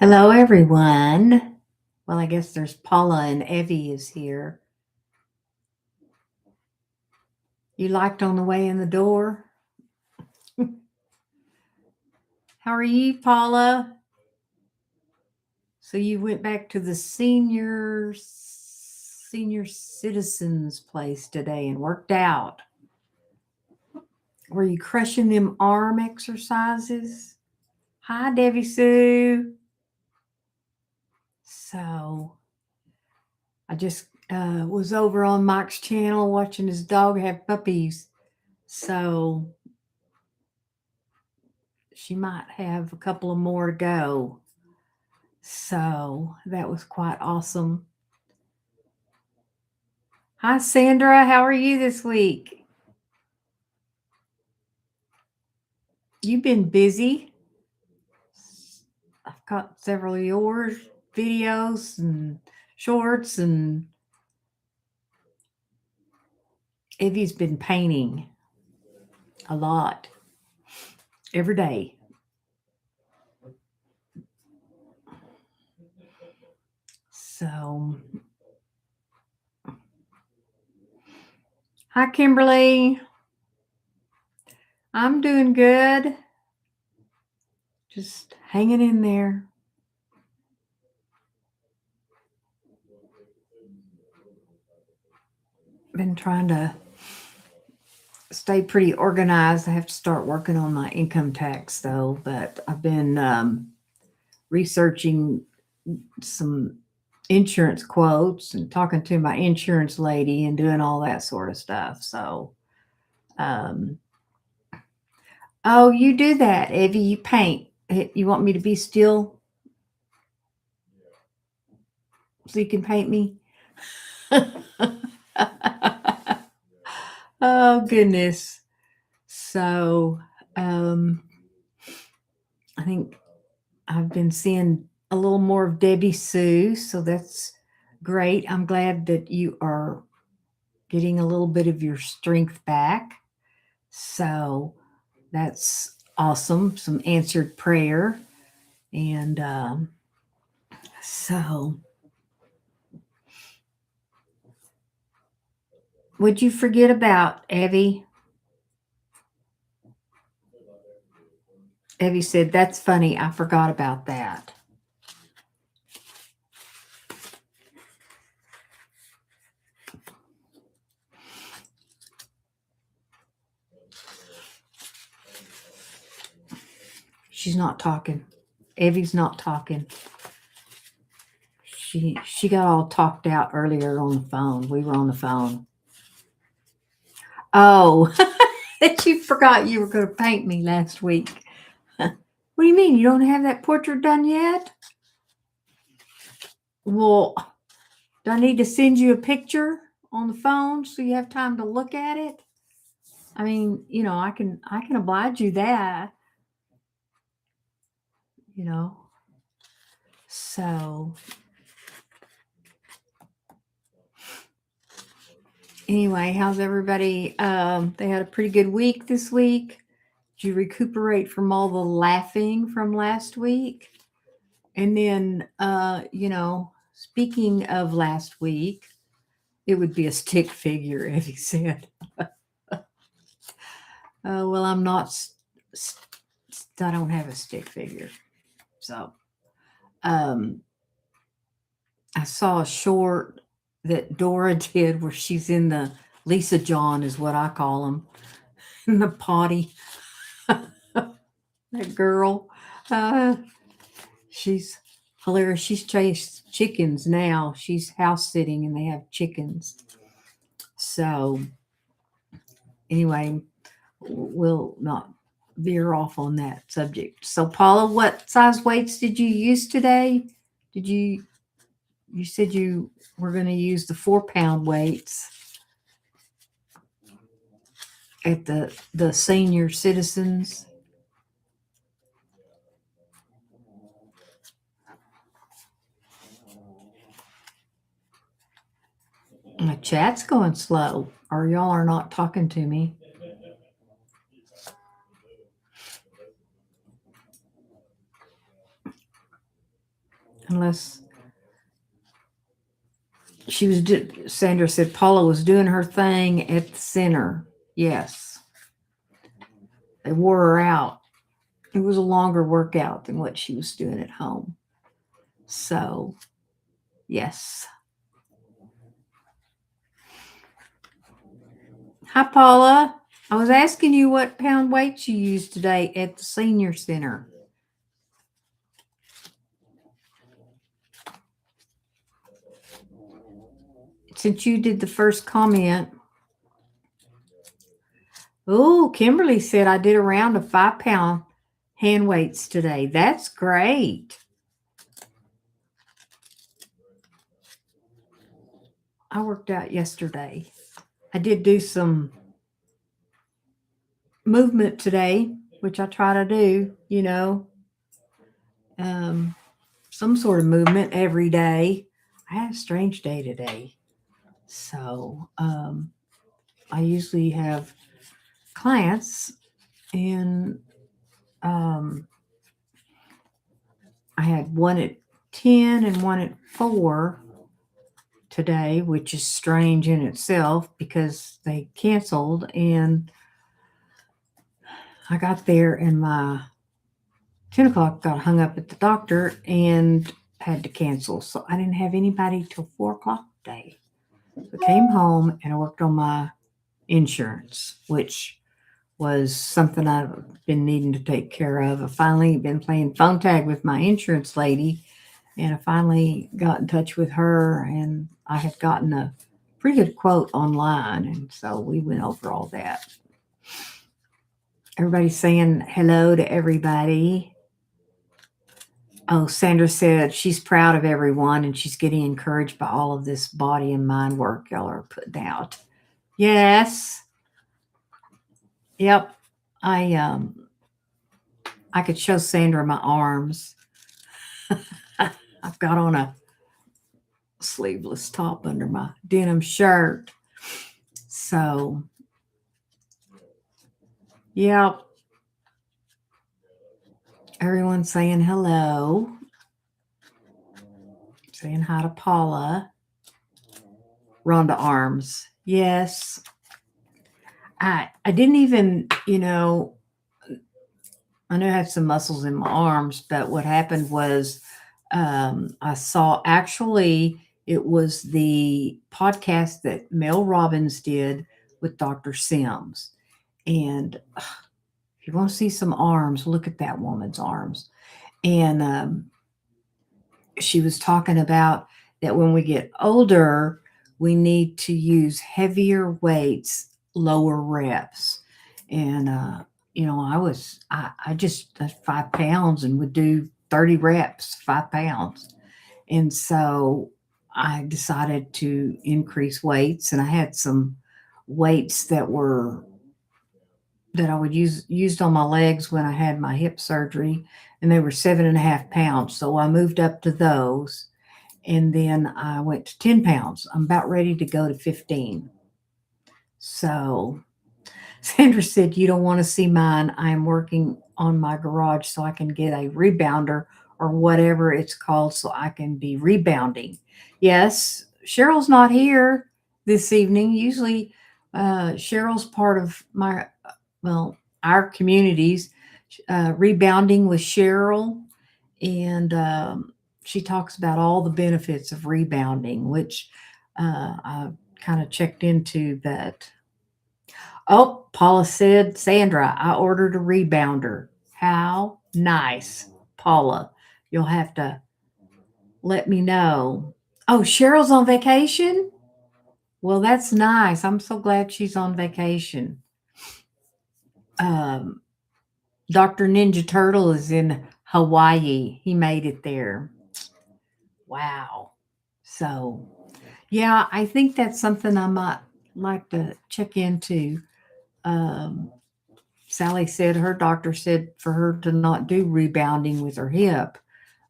Hello, everyone. Well, I guess there's Paula and Evie is here. You liked on the way in the door? How are you, Paula? So you went back to the senior citizens place today and worked out. Were you crushing them arm exercises? Hi, Debbie Sue. So I just was over on Mike's channel watching his dog have puppies. So she might have a couple of more to go. So that was quite awesome. Hi, Sandra. How are you this week? You've been busy. I've got several of yours, videos and shorts, and Evie's been painting a lot every day. So, hi, Kimberly. I'm doing good. Just hanging in there. Been trying to stay pretty organized. I have to start working on my income tax though, but I've been researching some insurance quotes and talking to my insurance lady and doing all that sort of stuff. So, um, oh, you do that, Evie. You paint. You want me to be still so you can paint me? Oh, goodness. So, I think I've been seeing a little more of Debbie Sue. So that's great. I'm glad that you are getting a little bit of your strength back. So that's awesome. Some answered prayer. And so, would you forget about Evie? Evie said, "That's funny. I forgot about that." She's not talking. Evie's not talking. She got all talked out earlier on the phone. We were on the phone. Oh, that you forgot you were going to paint me last week. What do you mean? You don't have that portrait done yet? Well, do I need to send you a picture on the phone so you have time to look at it? I mean, I can oblige you that, you know. So anyway, how's everybody? They had a pretty good week this week. Did you recuperate from all the laughing from last week? And then, speaking of last week, it would be a stick figure, if he said. Well, I'm not, I don't have a stick figure. So, um, I saw a short that Dora did where she's in the Lisa John, is what I call them, in the potty. That girl, uh, she's hilarious. She's chased chickens now. She's house sitting and they have chickens. So, anyway, we'll not veer off on that subject. So, Paula, what size weights did you use today? Did you said you were going to use the 4-pound weights at the senior citizens? My chat's going slow, or y'all are not talking to me. unless she was, Sandra said Paula was doing her thing at the center. Yes. They wore her out. It was a longer workout than what she was doing at home. So, yes. Hi, Paula. I was asking you what pound weight you used today at the senior center. Since you did the first comment. Oh, Kimberly said I did a round of 5-pound hand weights today. That's great. I worked out yesterday. I did do some movement today, which I try to do, some sort of movement every day. I had a strange day today. So I usually have clients, and I had one at 10 and one at 4 today, which is strange in itself because they canceled, and I got there and my 10 o'clock got hung up at the doctor and had to cancel. So I didn't have anybody till 4 o'clock today. So I came home and I worked on my insurance, which was something I've been needing to take care of. I finally been playing phone tag with my insurance lady, and I finally got in touch with her, and I had gotten a pretty good quote online, and so we went over all that. Everybody's saying hello to everybody. Oh, Sandra said she's proud of everyone, and she's getting encouraged by all of this body and mind work y'all are putting out. Yes. Yep. I could show Sandra my arms. I've got on a sleeveless top under my denim shirt. So, yep. Everyone's saying hello. Saying hi to Paula. Rhonda arms. Yes. I didn't even, I know I have some muscles in my arms, but what happened was I saw, actually it was the podcast that Mel Robbins did with Dr. Sims. And if you want to see some arms, look at that woman's arms. And she was talking about that when we get older, we need to use heavier weights, lower reps. And, I just 5 pounds and would do 30 reps, 5 pounds. And so I decided to increase weights, and I had some weights that I would used on my legs when I had my hip surgery, and they were 7.5 pounds. So I moved up to those, and then I went to 10 pounds. I'm about ready to go to 15. So Sandra said, you don't want to see mine. I'm working on my garage so I can get a rebounder or whatever it's called so I can be rebounding. Yes, Cheryl's not here this evening. Usually Cheryl's part of our communities, rebounding with Cheryl. And she talks about all the benefits of rebounding, which I kind of checked into that. Oh, Paula said, Sandra, I ordered a rebounder. How nice, Paula. You'll have to let me know. Oh, Cheryl's on vacation? Well, that's nice. I'm so glad she's on vacation. Dr. Ninja Turtle is in Hawaii. He made it there. Wow. So, yeah, I think that's something I might like to check into. Sally said her doctor said for her to not do rebounding with her hip,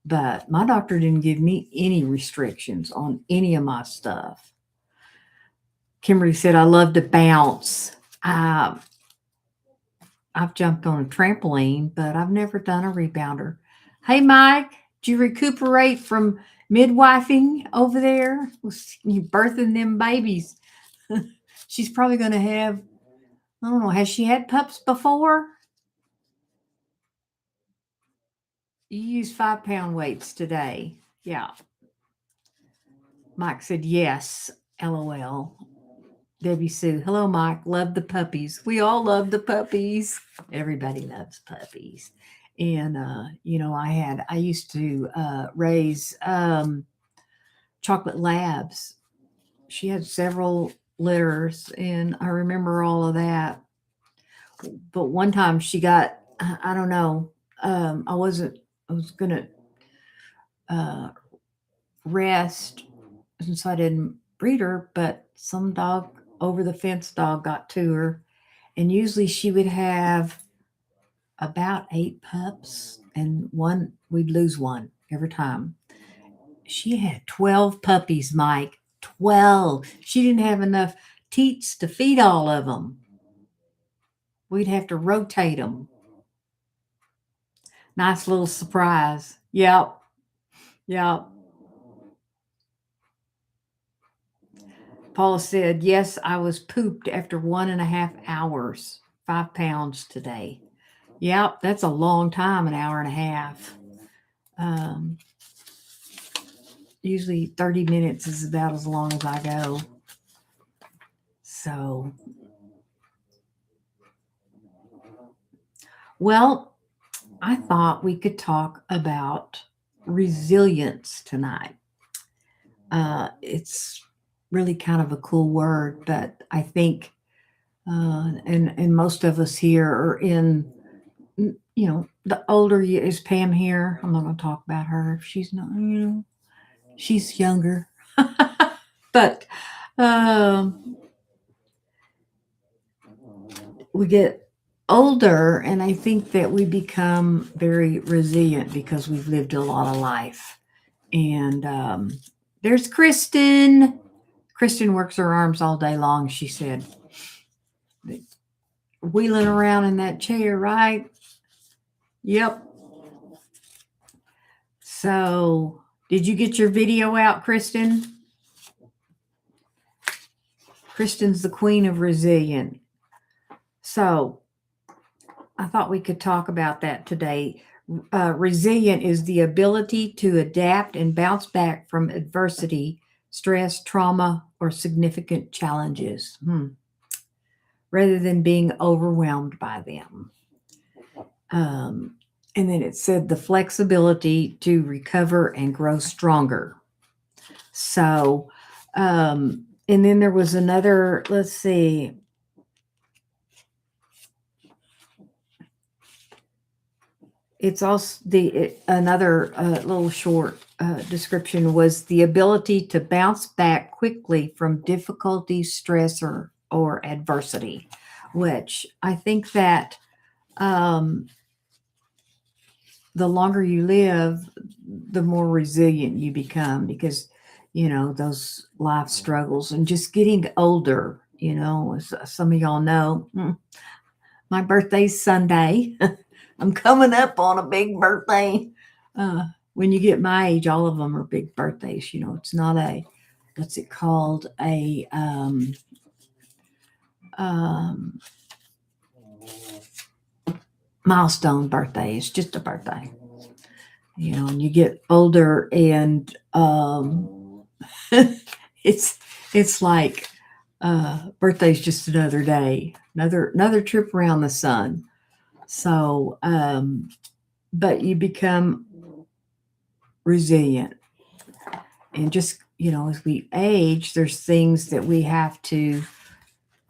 but my doctor didn't give me any restrictions on any of my stuff. Kimberly said, I love to bounce. I've jumped on a trampoline, but I've never done a rebounder. Hey, Mike, Did you recuperate from midwifing over there? Was you birthing them babies? She's probably going to have, I don't know, has she had pups before? You use 5 pound weights today. Yeah. Mike said yes. LOL. Debbie Sue. Hello, Mike. Love the puppies. We all love the puppies. Everybody loves puppies. And, I used to raise chocolate labs. She had several litters, and I remember all of that. But one time she got, I don't know, I was going to rest since I didn't breed her, but some dog, over the fence dog, got to her. And usually she would have about 8 pups, and we'd lose one every time. She had 12 puppies, Mike. 12. She didn't have enough teats to feed all of them. We'd have to rotate them. Nice little surprise. Yep. Yep. Paula said, yes, I was pooped after 1.5 hours, 5 pounds today. Yep, that's a long time, an hour and a half. Usually 30 minutes is about as long as I go. So, well, I thought we could talk about resilience tonight. It's really kind of a cool word, but I think, and most of us here are in, the older you is Pam here. I'm not going to talk about her if she's not, she's younger. But we get older, and I think that we become very resilient because we've lived a lot of life. And there's Kristen. Kristen works her arms all day long, she said. Wheeling around in that chair, right? Yep. So, did you get your video out, Kristen? Kristen's the queen of resilient. So, I thought we could talk about that today. Resilient is the ability to adapt and bounce back from adversity, stress, trauma, or significant challenges, rather than being overwhelmed by them. And then it said the flexibility to recover and grow stronger. So, and then there was another, let's see. It's also another little short description was the ability to bounce back quickly from difficulty, stress, or adversity, which I think that the longer you live, the more resilient you become because, those life struggles and just getting older, as some of y'all know, my birthday's Sunday. I'm coming up on a big birthday. When you get my age, all of them are big birthdays. It's not what's it called? A milestone birthday. It's just a birthday. And you get older, and it's like birthday's just another day, another trip around the sun. So, but you become resilient, and just as we age, there's things that we have to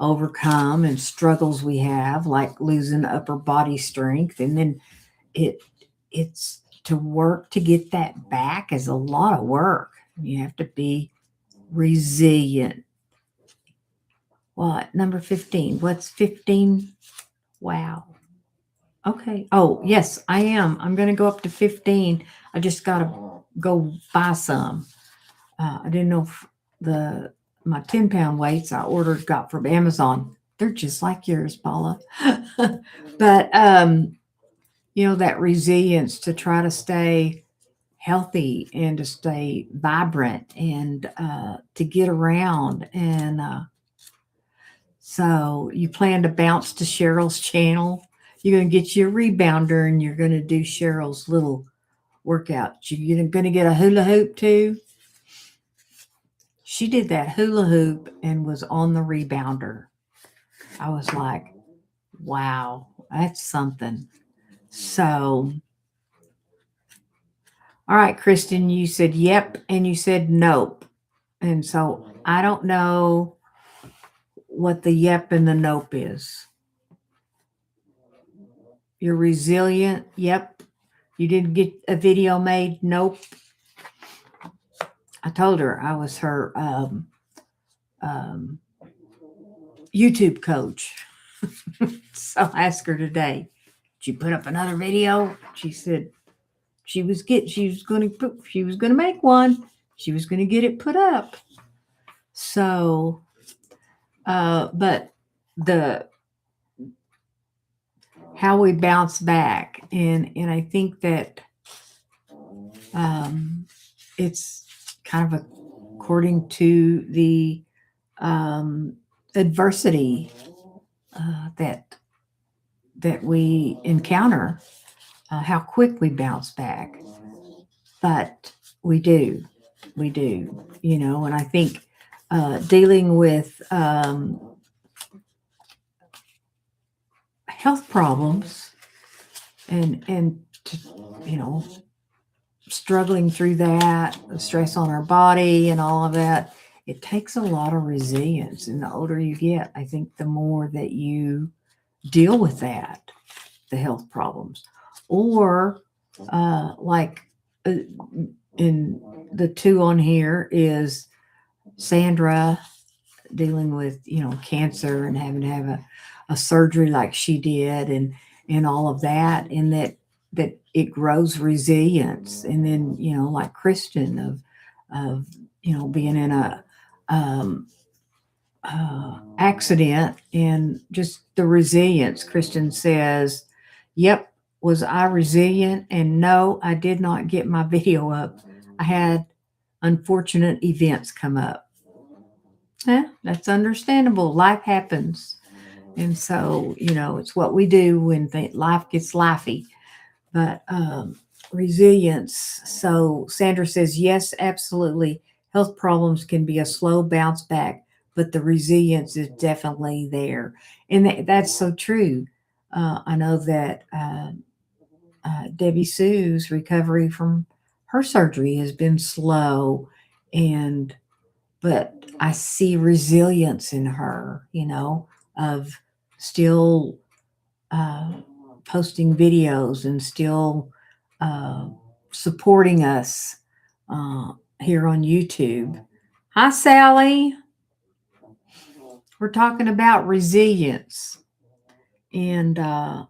overcome and struggles we have, like losing upper body strength, and then it's to work to get that back is a lot of work. You have to be resilient. What, number 15? What's 15? Wow. Okay. Oh, yes, I am. I'm going to go up to 15. I just got to go buy some. I didn't know if my 10 pound weights I ordered got from Amazon. They're just like yours, Paula. But, that resilience to try to stay healthy and to stay vibrant and to get around. And so you plan to bounce to Cheryl's channel. You're going to get you a rebounder and you're going to do Cheryl's little workout. You're going to get a hula hoop too. She did that hula hoop and was on the rebounder. I was like, wow, that's something. So, all right, Kristen, you said yep and you said nope. And so I don't know what the yep and the nope is. You're resilient. Yep. You didn't get a video made. Nope. I told her I was her um, YouTube coach. So I asked her today, did you put up another video? She said she was going to make one. She was going to get it put up. So, but the how we bounce back, and I think that it's kind of according to the adversity that we encounter, how quick we bounce back. But we do, and I think dealing with health problems and struggling through that, the stress on our body and all of that, it takes a lot of resilience. And the older you get, I think the more that you deal with that, the health problems, or like in the two on here is Sandra dealing with cancer and having to have a surgery like she did, and all of that, and that it grows resilience. And then like Kristen of being in a accident, and just the resilience. Kristen says, yep, was I resilient? And no, I did not get my video up. I had unfortunate events come up. That's understandable. Life happens. And so, it's what we do when life gets lifey. But resilience. So Sandra says, yes, absolutely. Health problems can be a slow bounce back, but the resilience is definitely there. And that's so true. I know that Debbie Sue's recovery from her surgery has been slow, but I see resilience in her, of still posting videos and still supporting us here on YouTube. Hi, Sally. We're talking about resilience, and I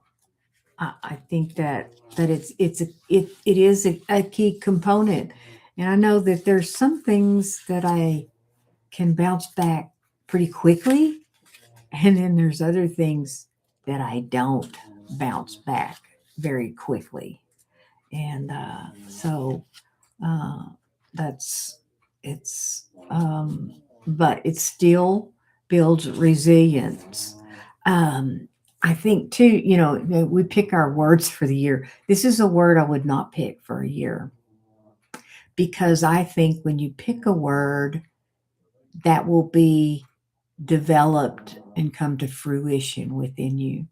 think that it is a key component. And I know that there's some things that I can bounce back pretty quickly, and then there's other things that I don't bounce back very quickly. And so that's it's but it still builds resilience. I think too, we pick our words for the year. This is a word I would not pick for a year, because I think when you pick a word, that will be developed and come to fruition within you.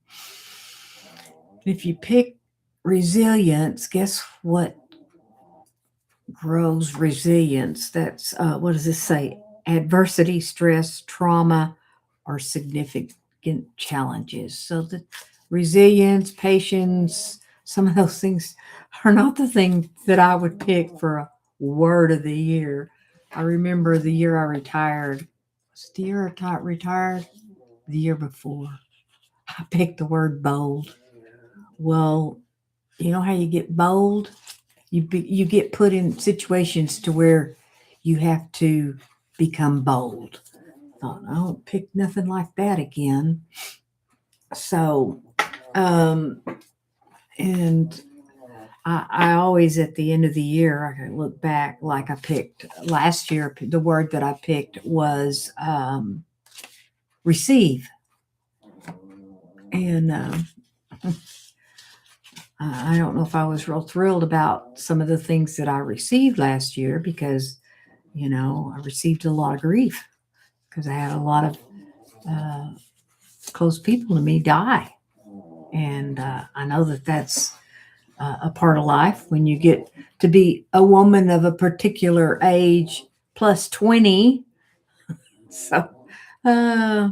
If you pick resilience, guess what grows resilience? That's what does this say? Adversity, stress, trauma, or significant challenges. So the resilience, patience, some of those things are not the things that I would pick for a word of the year. I remember the year I retired. Was the year I retired? The year before. I picked the word bold. Well, you know how you get bold? You get put in situations to where you have to become bold. Thought, I don't pick nothing like that again. So, and I always, at the end of the year, I can look back, like I picked last year, the word that I picked was receive. And I don't know if I was real thrilled about some of the things that I received last year because, I received a lot of grief because I had a lot of uh, close people to me die. And I know that that's a part of life when you get to be a woman of a particular age plus 20. So, uh,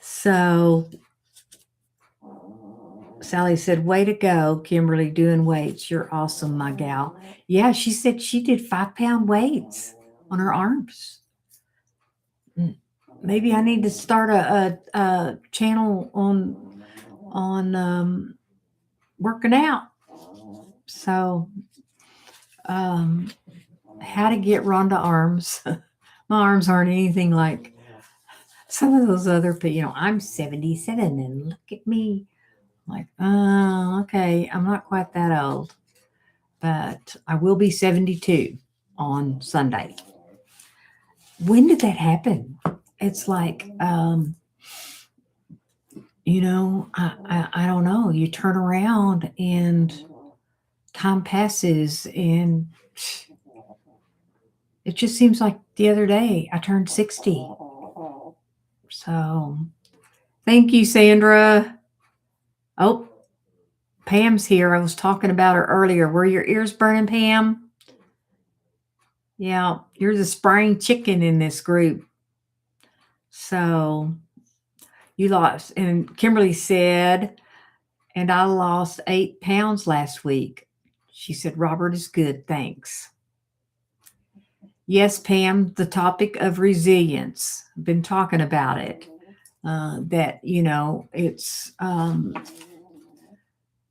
so Sally said, "Way to go, Kimberly, doing weights. You're awesome, my gal." Yeah, she said she did 5 pound weights on her arms. Maybe I need to start a channel on working out. So, um, how to get Rhonda arms. My arms aren't anything like some of those other people. I'm 77 and look at me. Like, oh, okay, I'm not quite that old, but I will be 72 on Sunday. When did that happen? It's like, I don't know. You turn around and time passes, and it just seems like the other day I turned 60. So thank you, Sandra. Oh, Pam's here. I was talking about her earlier. Were your ears burning, Pam? Yeah, you're the spring chicken in this group. So you lost. And Kimberly said, and I lost 8 pounds last week. She said, Robert is good. Thanks. Yes, Pam, the topic of resilience. I've been talking about it. That, it's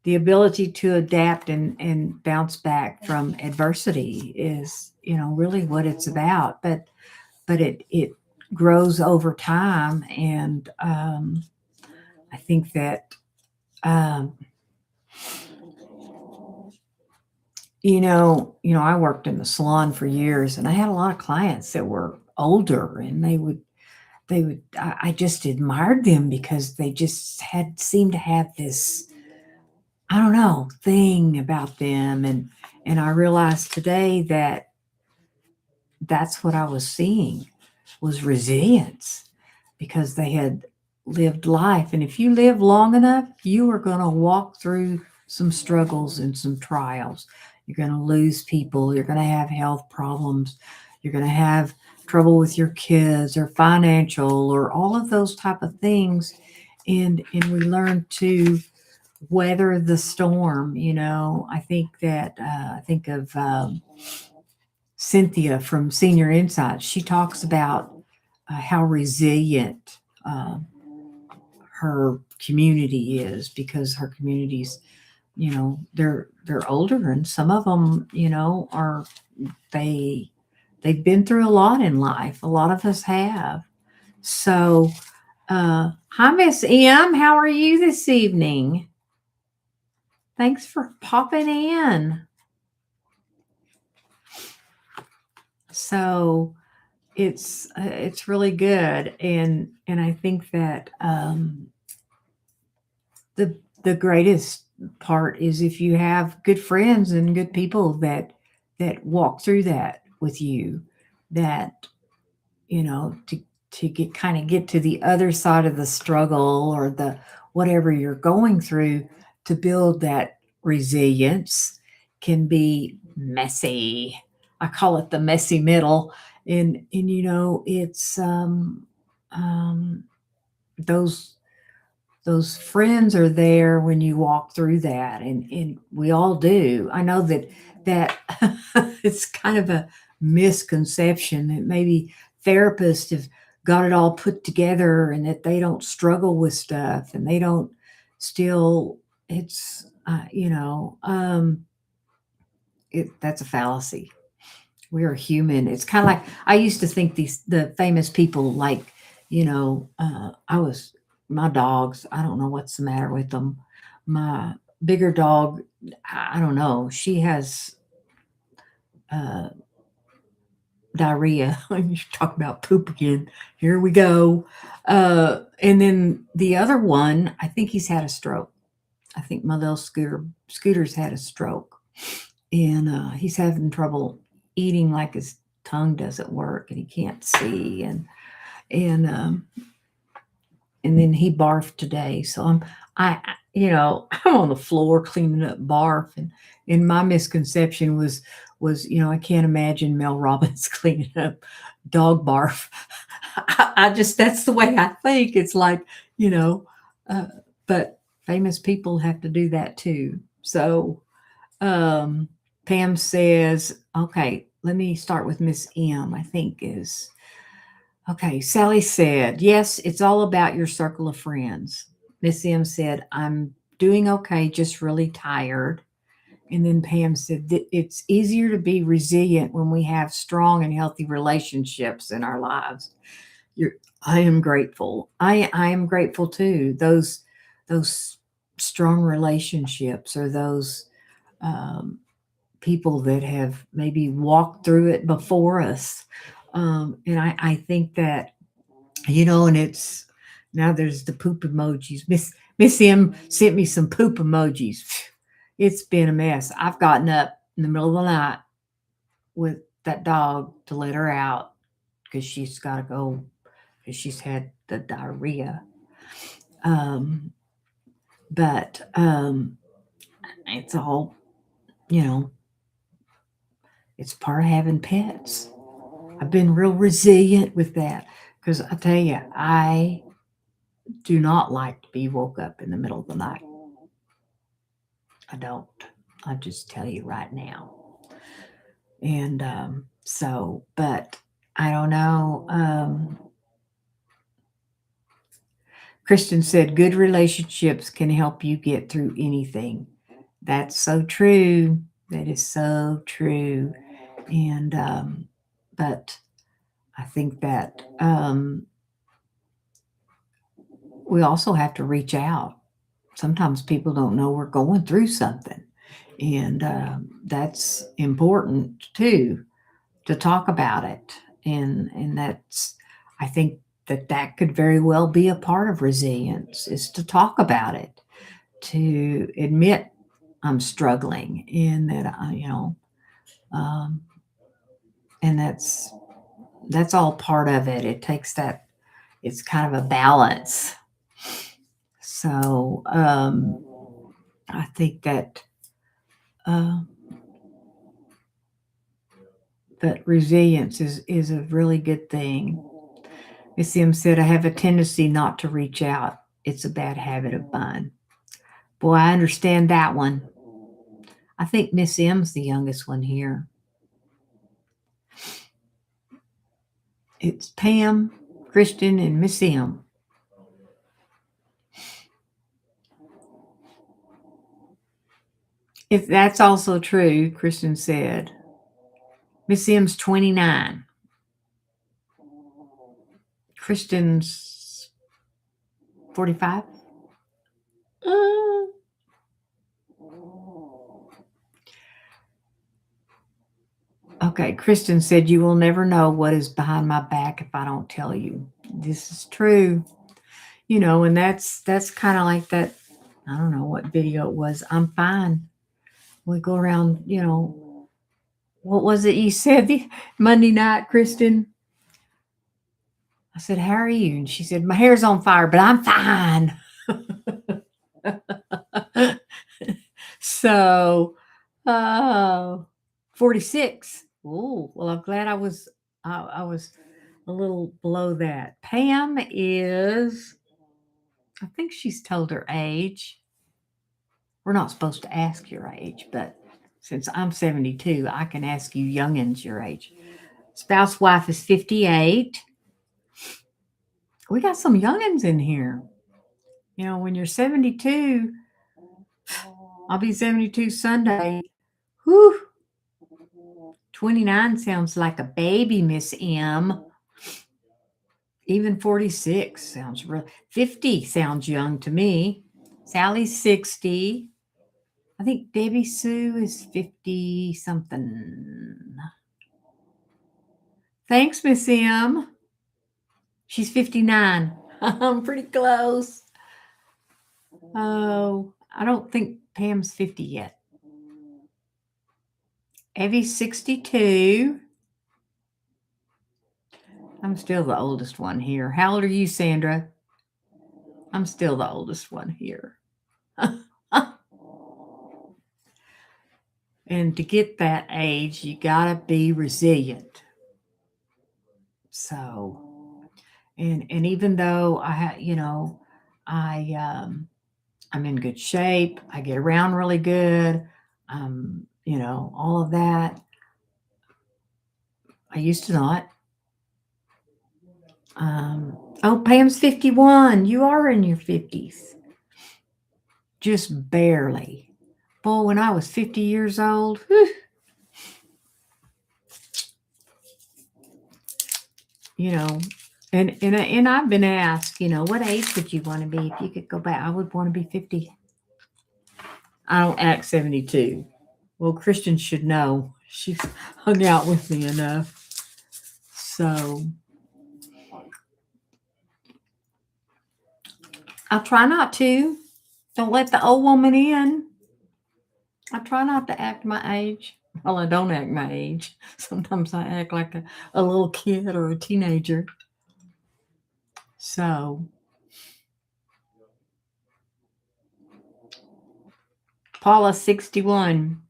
the ability to adapt and bounce back from adversity is, really what it's about. But it grows over time. And I think that, um, I worked in the salon for years and I had a lot of clients that were older and I just admired them because they just seemed to have this, I don't know, thing about them. And I realized today that that's what I was seeing was resilience because they had lived life. And if you live long enough, you are going to walk through some struggles and some trials. You're going to lose people. You're going to have health problems. You're going to have trouble with your kids or financial or all of those type of things. And we learn to weather the storm. I think that, I think of, Cynthia from Senior Insights. She talks about how resilient her community is because her communities, they're older and some of them, are they've been through a lot in life. A lot of us have. So, hi, Miss M. How are you this evening? Thanks for popping in. So, it's really good, and I think that the greatest part is if you have good friends and good people that walk through that with you, that to get to the other side of the struggle or the whatever you're going through, to build that resilience can be messy. I call it the messy middle. And it's um those friends are there when you walk through that, and we all do. I know that it's kind of a misconception that maybe therapists have got it all put together and that they don't struggle with stuff and they don't still it's that's a fallacy. We are human. It's kind of like I used to think the famous people, like, I was my dogs. I don't know what's the matter with them. My bigger dog, I don't know. She has uh, diarrhea. You talk about poop again. Here we go. And then the other one, I think he's had a stroke. I think my little Scooter's had a stroke, and he's having trouble eating, like his tongue doesn't work, and he can't see, and and then he barfed today. So I'm on the floor cleaning up barf, and my misconception was I can't imagine Mel Robbins cleaning up dog barf. I just that's the way I think. It's like you know, uh, but famous people have to do that too. So um, Pam says, okay, let me start with Miss M. I think is okay. Sally said, yes, it's all about your circle of friends. Miss M said, I'm doing okay, just really tired. And then Pam said, it's easier to be resilient when we have strong and healthy relationships in our lives. You're, I am grateful. I am grateful too. Those strong relationships or those um, people that have maybe walked through it before us. And I think that, and it's now there's the poop emojis. Miss M sent me some poop emojis. It's been a mess. I've gotten up in the middle of the night with that dog to let her out because she's got to go because she's had the diarrhea. Um, but it's all, you know, it's part of having pets. I've been real resilient with that because I tell you, I do not like to be woke up in the middle of the night. I don't. I'll just tell you right now. And but I don't know. Kristen said, good relationships can help you get through anything. That's so true. That is so true. And, but I think that we also have to reach out. Sometimes people don't know we're going through something. And that's important too, to talk about it. And that's, I think that could very well be a part of resilience is to talk about it, to admit I'm struggling and that um, and that's all part of it. It takes that. It's kind of a balance. So I think uh, that resilience is a really good thing. Miss M said, I have a tendency not to reach out. It's a bad habit of mine. Boy, I understand that one. I think Miss M's the youngest one here. It's Pam, Christian, and Miss M. If that's also true, Christian said. Miss M's 29. Christian's 45. Uh, okay, Kristen said, you will never know what is behind my back if I don't tell you. This is true. And that's kind of like that. I don't know what video it was. I'm fine. We go around, what was it you said the Monday night, Kristen? I said, how are you? And she said, my hair's on fire, but I'm fine. So, uh, 46. Oh, well, I'm glad I was a little below that. Pam is, I think she's told her age. We're not supposed to ask your age, but since I'm 72, I can ask you youngins your age. Spouse wife is 58. We got some youngins in here. When you're 72, I'll be 72 Sunday. Whew. 29 sounds like a baby, Miss M. Even 46 sounds real. 50 sounds young to me. Sally's 60. I think Debbie Sue is 50 something. Thanks, Miss M. She's 59. I'm pretty close. Oh, I don't think Pam's 50 yet. Evie's 62. I'm still the oldest one here. How old are you, Sandra? I'm still the oldest one here. And to get that age, you gotta be resilient. So, and even though I'm in good shape, I get around really good, all of that. I used to not. Oh, Pam's 51. You are in your 50s. Just barely. Boy, when I was 50 years old, whew, you know, and I've been asked, what age would you want to be if you could go back? I would want to be 50. I don't act 72. Well, Kristen should know. She's hung out with me enough. So I'll try not to. Don't let the old woman in. I try not to act my age. Well, I don't act my age. Sometimes I act like a little kid or a teenager. So, Paula 61.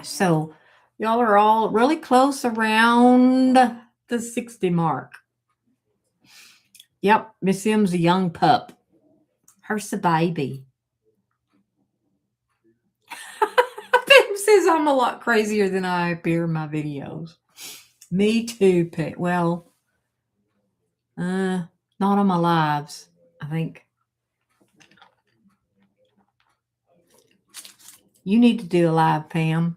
So y'all are all really close around the 60 mark. Yep, Miss M's a young pup. Her's a baby. Pam says I'm a lot crazier than I appear in my videos. Me too, Pet. Well, not on my lives, I think. You need to do a live, Pam.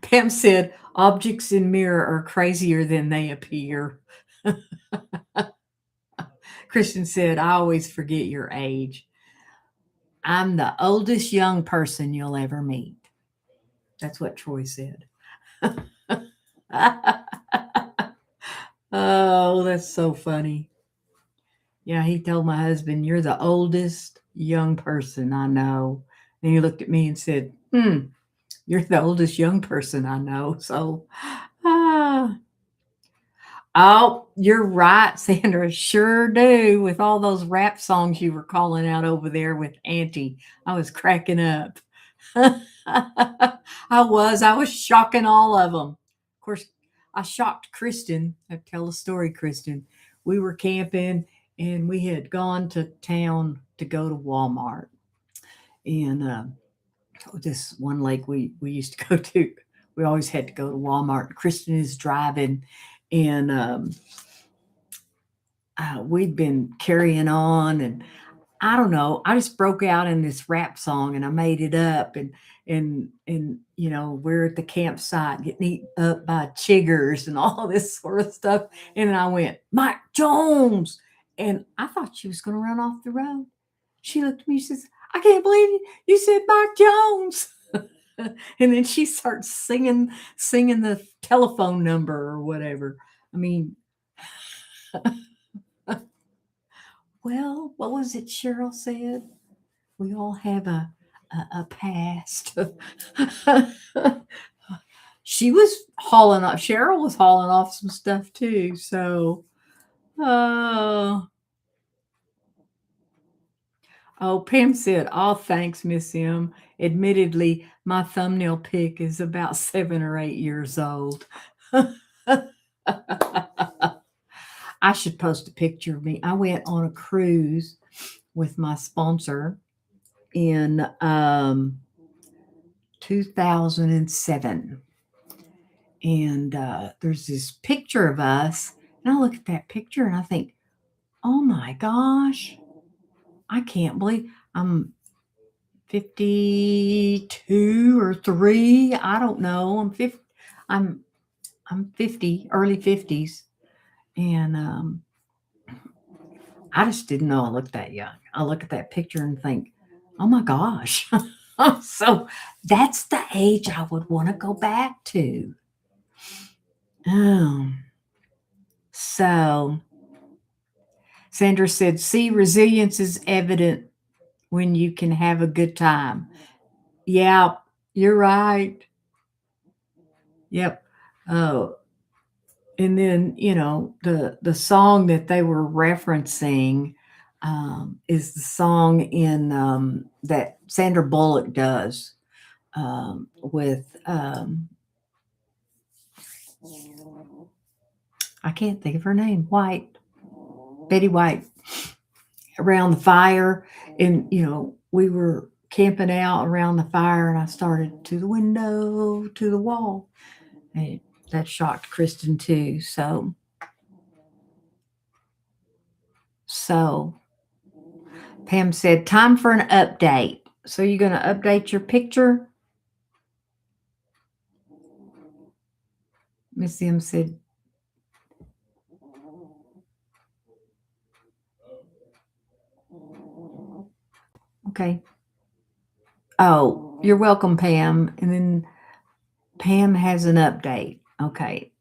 Pam said objects in mirror are crazier than they appear. Christian said, I always forget your age. I'm the oldest young person you'll ever meet. That's what Troy said. Oh, that's so funny. Yeah, he told my husband, you're the oldest young person I know. And he looked at me and said, you're the oldest young person I know. So, oh, you're right, Sandra. Sure do. With all those rap songs you were calling out over there with Auntie, I was cracking up. I was shocking all of them. Of course, I shocked Kristen. I tell the story, Kristen. We were camping and we had gone to town to go to Walmart. And this one lake we used to go to, we always had to go to Walmart. Kristen is driving, and we'd been carrying on, and I don't know. I just broke out in this rap song and I made it up, and we're at the campsite getting eaten up by chiggers and all this sort of stuff. And then I went, Mike Jones, and I thought she was going to run off the road. She looked at me. She says, I can't believe you said Mike Jones. And then she starts singing the telephone number or whatever. I mean, well, what was it Cheryl said? We all have a past. She was hauling off. Cheryl was hauling off some stuff too. So, oh, Pam said, "Oh, thanks, Miss M. Admittedly, my thumbnail pic is about 7 or 8 years old." I should post a picture of me. I went on a cruise with my sponsor in 2007. And there's this picture of us. And I look at that picture and I think, oh my gosh, I can't believe I'm 52 or 3. I don't know. I'm 50, early 50s. And I just didn't know I looked that young. I look at that picture and think, oh my gosh. So that's the age I would want to go back to. Um, so Sandra said, see, resilience is evident when you can have a good time. Yeah, you're right. Yep. Oh, and then the song that they were referencing is the song in that Sandra Bullock does with I can't think of her name. White, Betty White, around the fire, and we were camping out around the fire, and I started to the window, to the wall, and that shocked Kristen too. So Pam said, time for an update. So you're going to update your picture? Miss M said, okay. Oh, you're welcome, Pam. And then Pam has an update. Okay.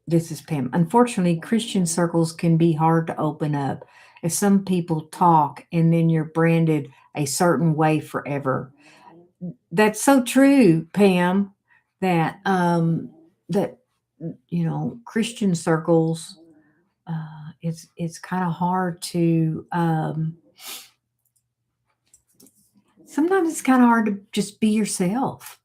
This is Pam. Unfortunately, Christian circles can be hard to open up if some people talk and then you're branded a certain way forever. That's so true, Pam, that Christian circles, it's kind of hard to sometimes it's kind of hard to just be yourself.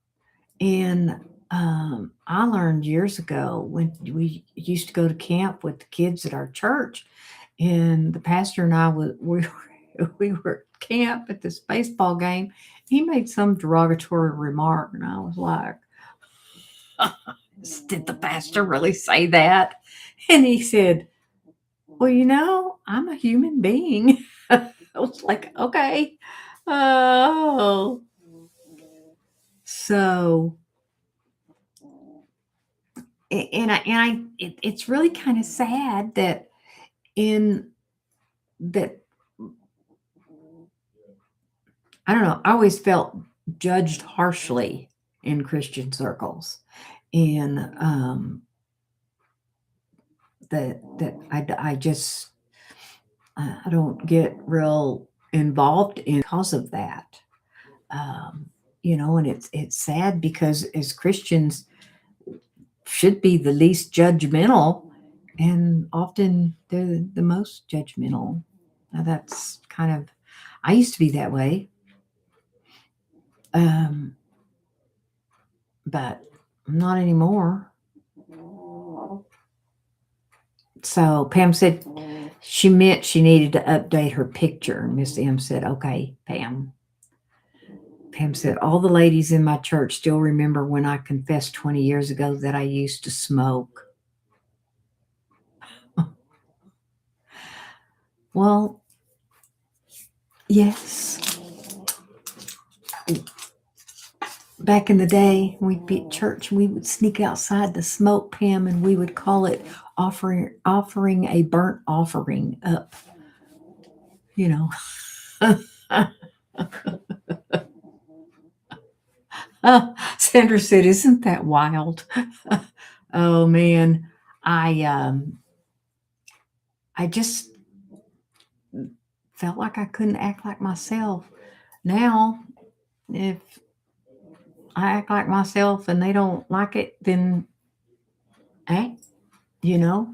And I learned years ago when we used to go to camp with the kids at our church, and the pastor and I we were at camp at this baseball game. He made some derogatory remark, and I was like, "Did the pastor really say that?" And he said, "Well, I'm a human being." I was like, "Okay." Oh, so it's really kind of sad that in that I don't know. I always felt judged harshly in Christian circles, and I just I don't get real involved in because of that. And it's sad because as Christians should be the least judgmental, and often they're the most judgmental. Now that's kind of I used to be that way, um, but not anymore. So Pam said she meant she needed to update her picture. Miss M said, okay, Pam. Pam said, all the ladies in my church still remember when I confessed 20 years ago that I used to smoke. Well, yes. Back in the day, we'd be at church and we would sneak outside to smoke, Pam, and we would call it offering a burnt offering up, you know. Sandra said, isn't that wild? Oh man. I just felt like I couldn't act like myself. Now, if I act like myself and they don't like it, then act, you know,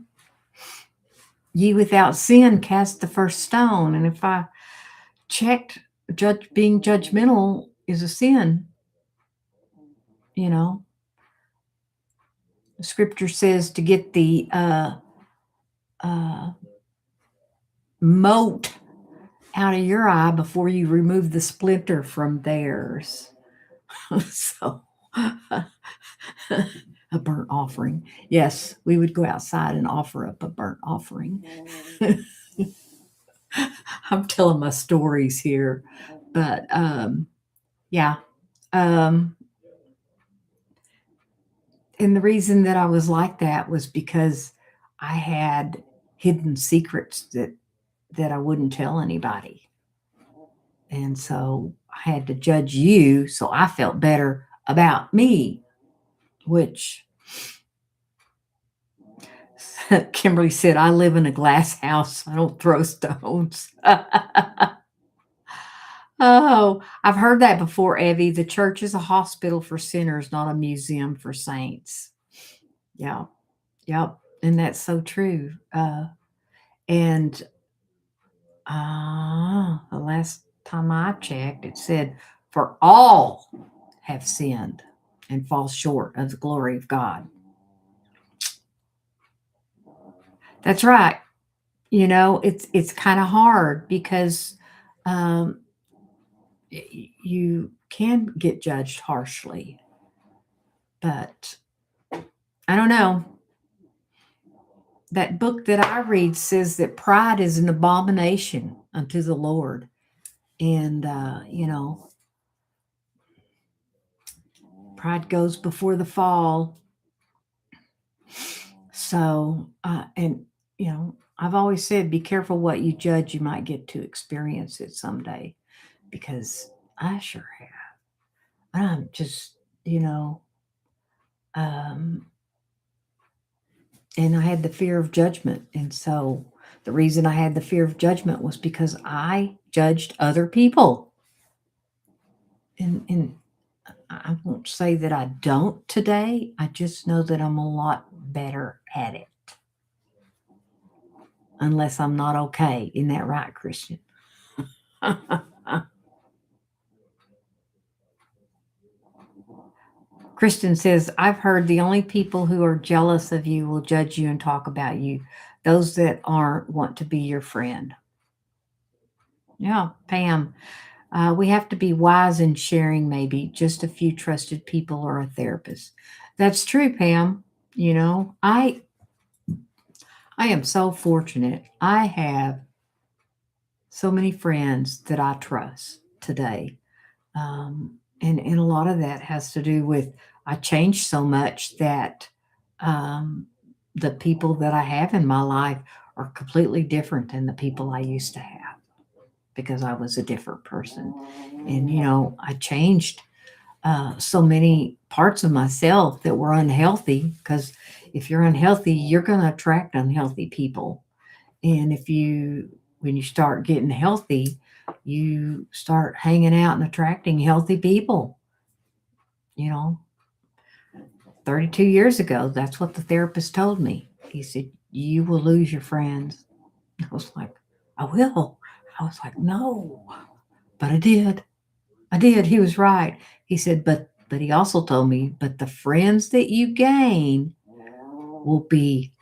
ye without sin cast the first stone. And if I checked being judgmental is a sin, you know. The scripture says to get the uh, mote out of your eye before you remove the splinter from theirs. So, a burnt offering. Yes, we would go outside and offer up a burnt offering. I'm telling my stories here, but yeah. Um, and the reason that I was like that was because I had hidden secrets that I wouldn't tell anybody. And so I had to judge you, so I felt better about me, which Kimberly said, I live in a glass house. I don't throw stones. Oh, I've heard that before, Evie. The church is a hospital for sinners, not a museum for saints. Yeah, yep. And that's so true. And the last time I checked, it said, for all have sinned and fall short of the glory of God. That's right. It's kind of hard because um, you can get judged harshly, but I don't know. That book that I read says that pride is an abomination unto the Lord. And, pride goes before the fall. So, I've always said, be careful what you judge. You might get to experience it someday because I sure have. I'm just, um, and I had the fear of judgment. And so the reason I had the fear of judgment was because I judged other people. And I won't say that I don't today. I just know that I'm a lot better at it. Unless I'm not okay. Isn't that right, Christian? Kristen says, I've heard the only people who are jealous of you will judge you and talk about you. Those that aren't want to be your friend. Yeah, Pam. We have to be wise in sharing, maybe just a few trusted people or a therapist. That's true, Pam. I am so fortunate. I have so many friends that I trust today. And a lot of that has to do with I changed so much that um, the people that I have in my life are completely different than the people I used to have because I was a different person. And, I changed so many parts of myself that were unhealthy because if you're unhealthy, you're going to attract unhealthy people. And when you start getting healthy, you start hanging out and attracting healthy people. You know, 32 years ago, that's what the therapist told me. He said, you will lose your friends. I was like, I will. I was like, no, but I did. I did. He was right. He said, but he also told me, but the friends that you gain will be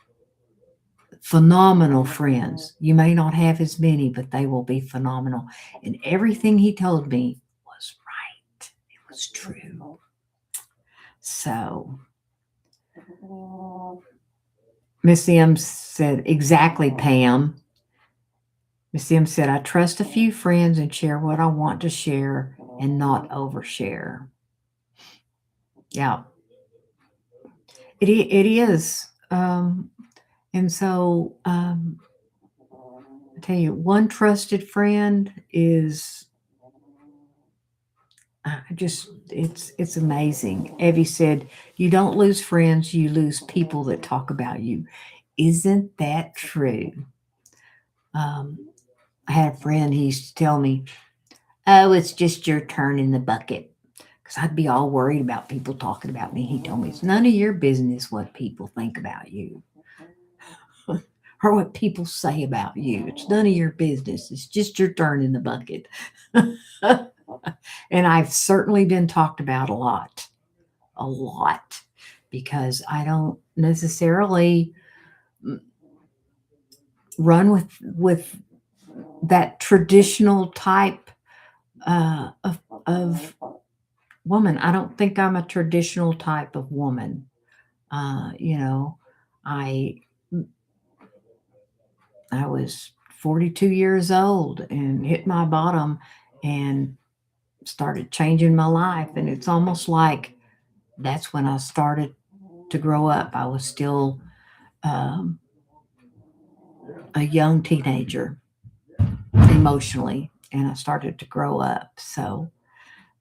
phenomenal friends. You may not have as many, but they will be phenomenal. And everything he told me was right. It was true. So Miss M said, exactly, Pam. Miss M said, I trust a few friends and share what I want to share and not overshare. Yeah, it is. And so I tell you, one trusted friend is just it's amazing. Evie said, "You don't lose friends; you lose people that talk about you." Isn't that true? Um, I had a friend. He used to tell me, "Oh, it's just your turn in the bucket," because I'd be all worried about people talking about me. He told me, "It's none of your business what people think about you." Or what people say about you. It's none of your business. It's just your turn in the bucket. And I've certainly been talked about a lot, because I don't necessarily run with that traditional type of woman. I don't think I'm a traditional type of woman. You know, I I was 42 years old and hit my bottom and started changing my life. And it's almost like that's when I started to grow up. I was still um, a young teenager. emotionally, and I started to grow up. So,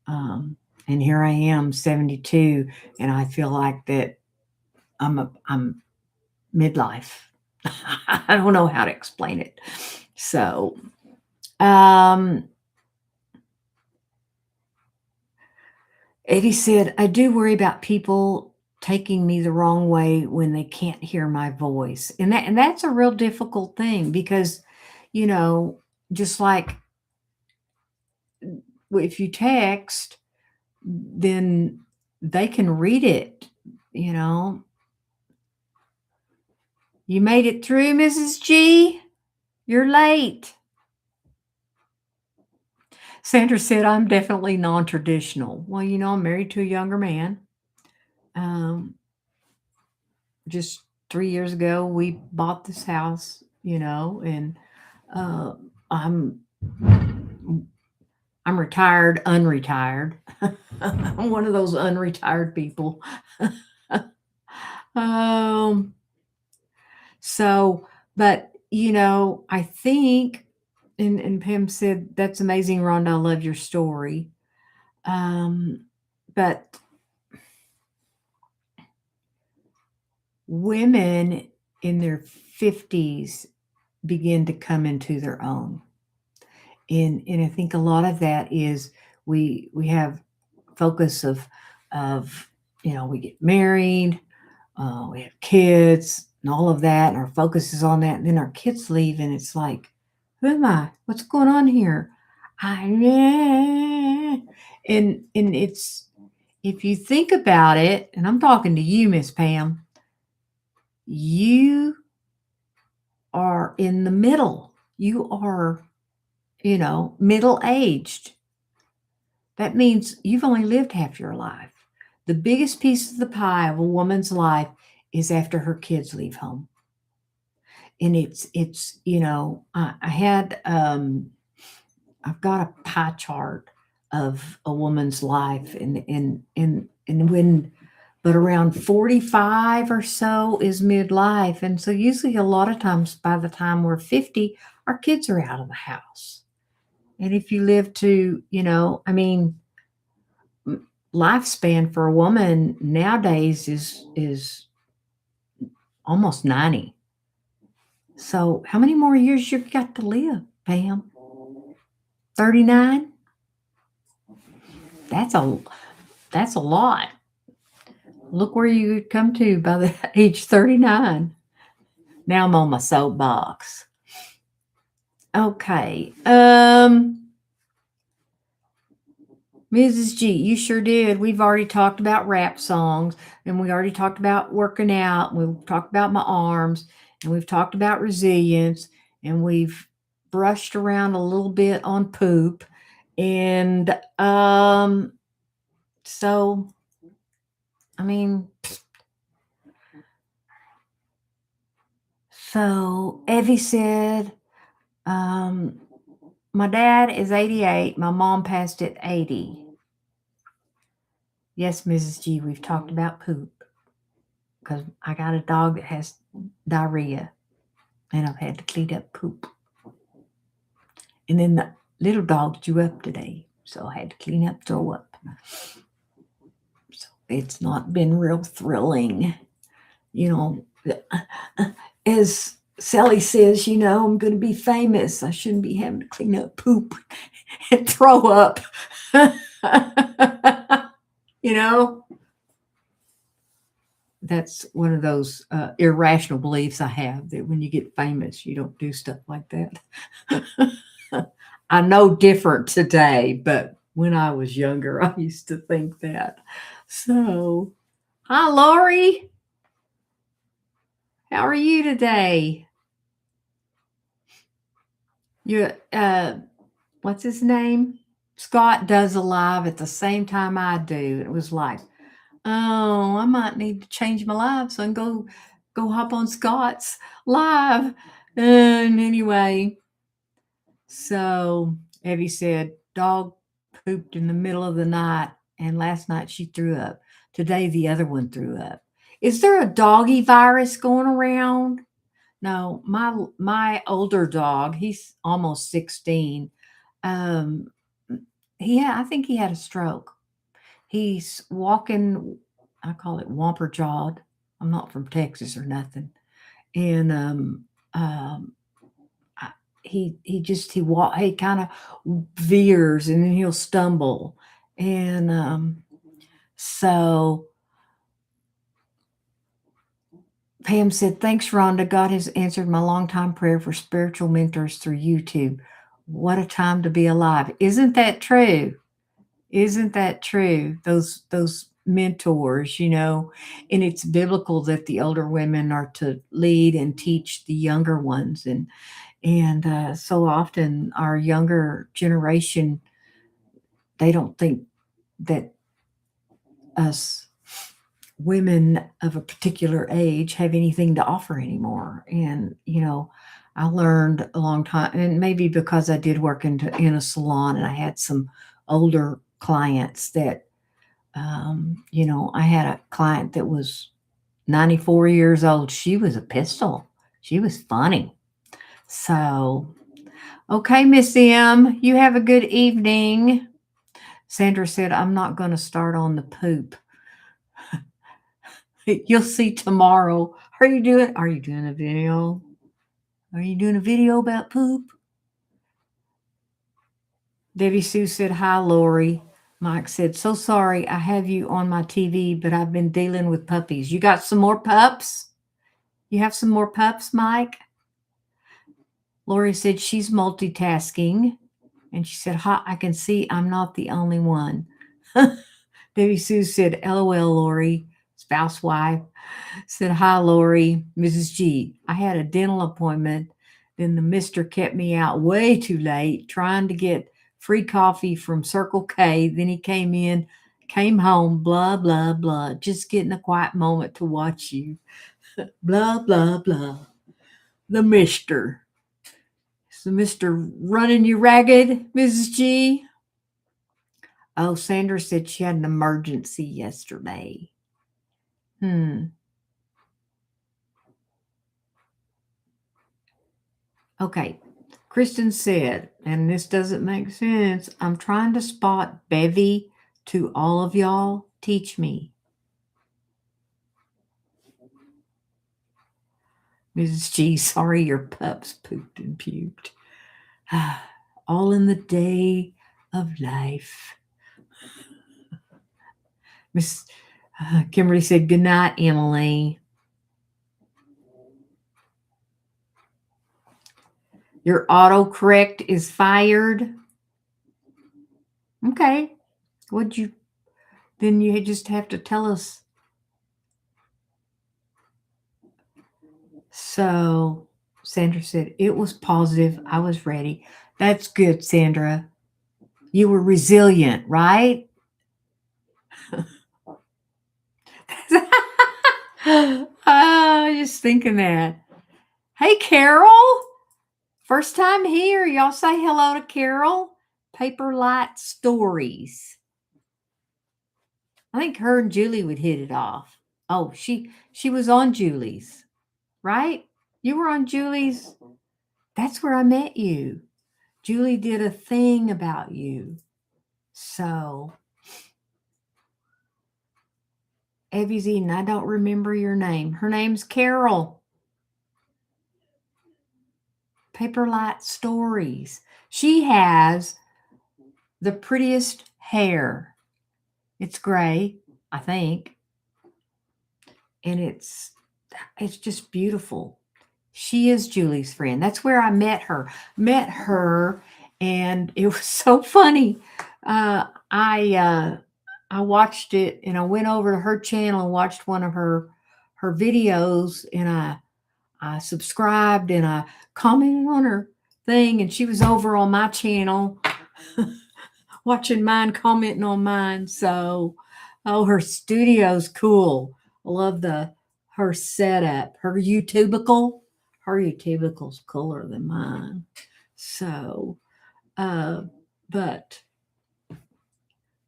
and here I am, 72, and I feel like that I'm midlife. I don't know how to explain it. So, um, Eddie said, I do worry about people taking me the wrong way when they can't hear my voice. And that's a real difficult thing because, you know, just like if you text, then they can read it, you know. You made it through, Mrs. G. You're late. Sandra said, I'm definitely non traditional. Well, I'm married to a younger man. Um, just 3 years ago, we bought this house, and uh, I'm I'm retired, unretired. I'm one of those unretired people. um, so, but I think, and Pam said that's amazing, Rhonda. I love your story. Um, but women in their 50s begin to come into their own. And I think a lot of that is we have focus of we get married, we have kids and all of that, and our focus is on that, and then our kids leave, and it's like, who am I? What's going on here? I and it's, if you think about it, and I'm talking to you, Miss Pam, you are in the middle. You are, middle aged. That means you've only lived half your life. The biggest piece of the pie of a woman's life is after her kids leave home. And it's I had I've got a pie chart of a woman's life, and when, but around 45 or so is midlife. And so usually a lot of times by the time we're 50, our kids are out of the house. And if you live to, lifespan for a woman nowadays is almost 90. So how many more years you got to live, Pam? 39? That's a lot. Look where you come to by the age 39. Now I'm on my soapbox. Okay. Mrs. G, you sure did. We've already talked about rap songs, and we already talked about working out. We've talked about my arms, and we've talked about resilience, and we've brushed around a little bit on poop. And so, I mean, so Evie said, my dad is 88. My mom passed at 80. Yes, Mrs. G, we've talked about poop because I got a dog that has diarrhea, and I've had to clean up poop. And then the little dog threw up today, so I had to clean up throw up. So it's not been real thrilling. As Sally says, I'm going to be famous. I shouldn't be having to clean up poop and throw up. That's one of those irrational beliefs I have, that when you get famous, you don't do stuff like that. I know different today, but when I was younger, I used to think that. So, hi, Lori. How are you today? You, what's his name? Scott does a live at the same time I do. It was like, oh, I might need to change my life so I can go hop on Scott's live. And anyway, so Evie said, dog pooped in the middle of the night, and last night she threw up. Today the other one threw up. Is there a doggy virus going around? No, my older dog, he's almost 16. Um, I think he had a stroke. He's walking, I call it whomper jawed. I'm not from Texas or nothing. And um, I, he kind of veers and then he'll stumble. And so Pam said, "Thanks, Rhonda. God has answered my longtime prayer for spiritual mentors through YouTube. What a time to be alive." Isn't that true? Isn't that true? Those mentors, and it's biblical that the older women are to lead and teach the younger ones, and so often our younger generation, they don't think that us women of a particular age have anything to offer anymore. And I learned a long time, and maybe because I did work in a salon, and I had some older clients that I had a client that was 94 years old. She was a pistol. She was funny. So, okay, Miss M, you have a good evening. Sandra said, "I'm not going to start on the poop. You'll see tomorrow." Are you doing a video? Are you doing a video about poop? Debbie Sue said, "Hi, Lori." Mike said, "So sorry I have you on my TV, but I've been dealing with puppies." You got some more pups? You have some more pups, Mike? Lori said she's multitasking. And she said, "Ha, I can see I'm not the only one." Debbie Sue said, "LOL, Lori." Spouse wife said, "Hi, Lori." Mrs. G, "I had a dental appointment. Then the mister kept me out way too late trying to get free coffee from Circle K. Then he came home, blah, blah, blah. Just getting a quiet moment to watch you. Blah, blah, blah. The mister. Is the mister running you ragged, Mrs. G?" Oh, Sandra said she had an emergency yesterday. Okay. Kristen said, and this doesn't make sense, "I'm trying to spot bevy to all of y'all. Teach me." Mrs. G, sorry your pups pooped and puked. All in the day of life. Miss Kimberly said, "Good night, Emily." Your autocorrect is fired. Okay. Then you just have to tell us. So Sandra said, "It was positive. I was ready." That's good, Sandra. You were resilient, right? Just thinking that. Hey, Carol. First time here. Y'all say hello to Carol. Paper Light Stories. I think her and Julie would hit it off. Oh, she was on Julie's, right? You were on Julie's. That's where I met you. Julie did a thing about you. So, Evie's eating. I don't remember your name. Her name's Carol. Paper Light Stories. She has the prettiest hair. It's gray, I think, and it's just beautiful. She is Julie's friend. That's where I met her. And it was so funny. I watched it, and I went over to her channel and watched one of her videos, and I subscribed and I commented on her thing, and she was over on my channel watching mine, commenting on mine. So, oh, her studio's cool. I love her setup. Her YouTubicle's cooler than mine. So, but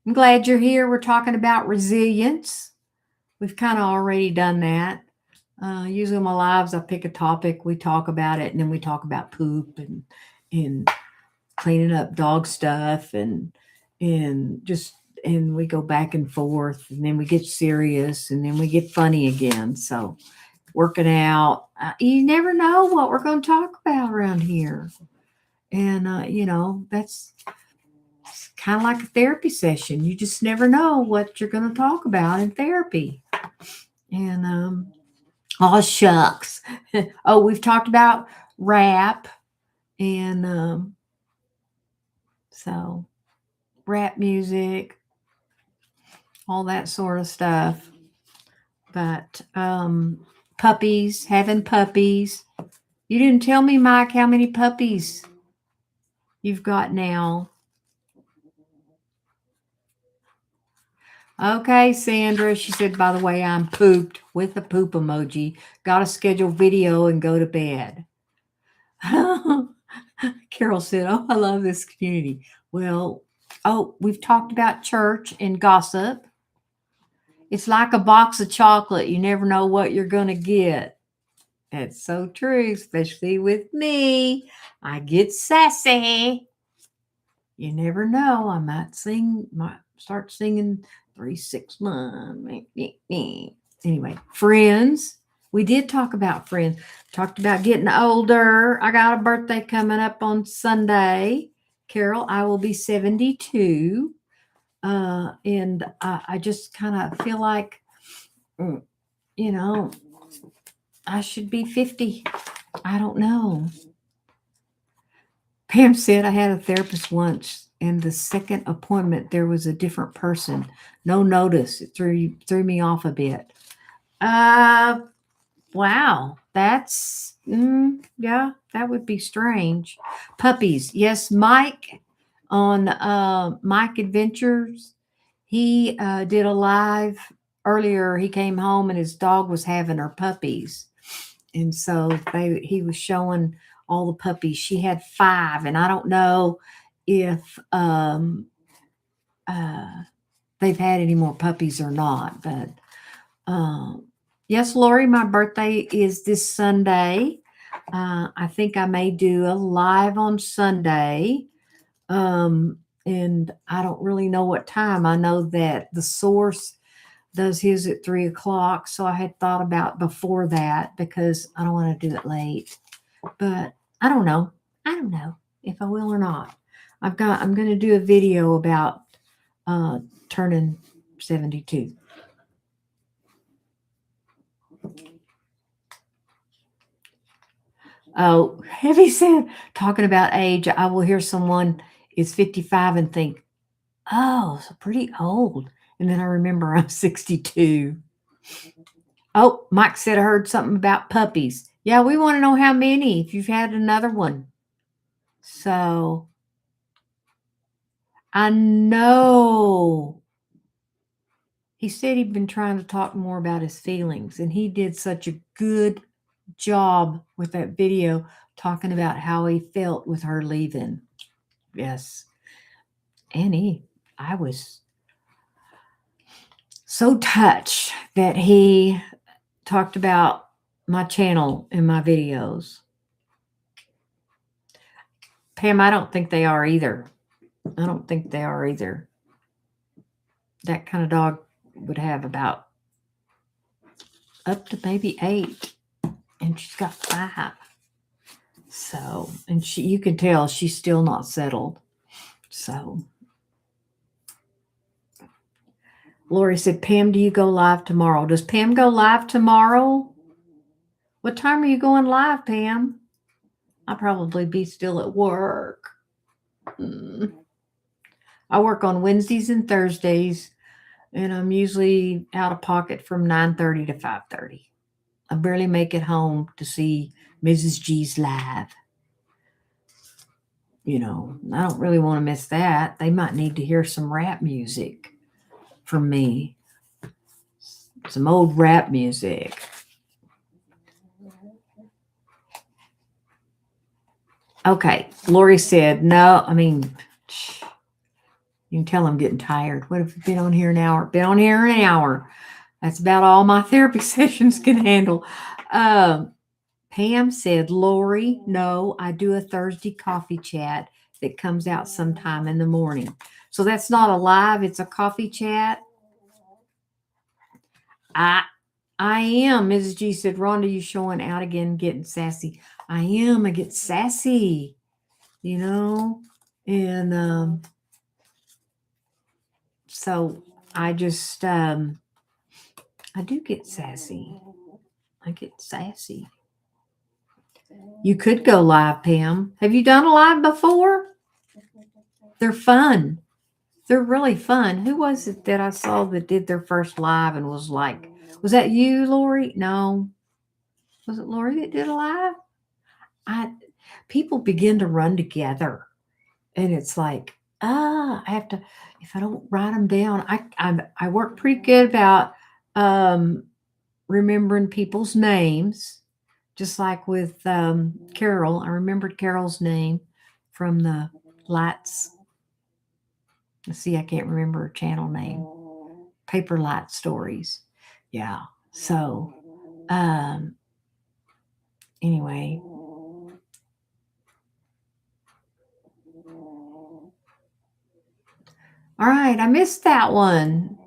I'm glad you're here. We're talking about resilience. We've kind of already done that. Usually on my lives, I pick a topic, we talk about it, and then we talk about poop and cleaning up dog stuff and just and we go back and forth, and then we get serious, and then we get funny again. So working out, you never know what we're going to talk about around here, and that's kind of like a therapy session. You just never know what you're going to talk about in therapy, and oh shucks. Oh, we've talked about rap and so rap music, all that sort of stuff. But puppies, having puppies. You didn't tell me, Mike, how many puppies you've got now. Okay, Sandra. She said, by the way, I'm pooped with a poop emoji. Got to schedule video and go to bed. Carol said, oh, I love this community. Well, we've talked about church and gossip. It's like a box of chocolate. You never know what you're going to get. That's so true, especially with me. I get sassy. You never know. I might start singing 3 6 1. Anyway, friends. We did talk about friends. Talked about getting older. I got a birthday coming up on Sunday. Carol, I will be 72. And I just kind of feel like, you know, I should be 50. I don't know. Pam said I had a therapist once, and the second appointment there was a different person. No notice. It threw me off a bit. Wow. That's yeah, that would be strange. Puppies. Yes, Mike on Mike Adventures. He did a live earlier. He came home and his dog was having her puppies. And so he was showing all the puppies. She had 5, and I don't know if they've had any more puppies or not. But yes, Lori, my birthday is this Sunday. I think I may do a live on Sunday. And I don't really know what time. I know that the source does his at 3 o'clock. So I had thought about before that because I don't want to do it late. But I don't know. I don't know if I will or not. I'm going to do a video about turning 72. Oh, Heavy said, talking about age, I will hear someone is 55 and think, oh, so pretty old. And then I remember I'm 62. Oh, Mike said I heard something about puppies. Yeah, we want to know how many, if you've had another one. So I know he said he'd been trying to talk more about his feelings, and he did such a good job with that video talking about how he felt with her leaving. Yes. And I was so touched that he talked about my channel and my videos. Pam, I don't think they are either. I don't think they are either. That kind of dog would have about up to maybe 8, and she's got 5. So, and you can tell she's still not settled. So, Lori said, Pam, do you go live tomorrow? Does Pam go live tomorrow? What time are you going live, Pam? I'll probably be still at work. I work on Wednesdays and Thursdays, and I'm usually out of pocket from 9:30 to 5:30. I barely make it home to see Mrs. G's live. I don't really want to miss that. They might need to hear some rap music from me. Some old rap music. Okay. Lori said, no, you can tell I'm getting tired. What if I've been on here an hour? Been on here an hour. That's about all my therapy sessions can handle. Pam said, Lori, no, I do a Thursday coffee chat that comes out sometime in the morning. So that's not a live, it's a coffee chat. I am. Mrs. G said, Rhonda, you showing out again, getting sassy. I am. I get sassy, you know? And so I just, I do get sassy. I get sassy. You could go live, Pam. Have you done a live before? They're fun. They're really fun. Who was it that I saw that did their first live and was like, was that you, Lori? No. Was it Lori that did a live? People begin to run together. And it's like, I have to, if I don't write them down, I work pretty good about remembering people's names. Just like with Carol, I remembered Carol's name from the Lights. Let's see, I can't remember her channel name. Paper Light Stories. Yeah. So, anyway. All right, I missed that one.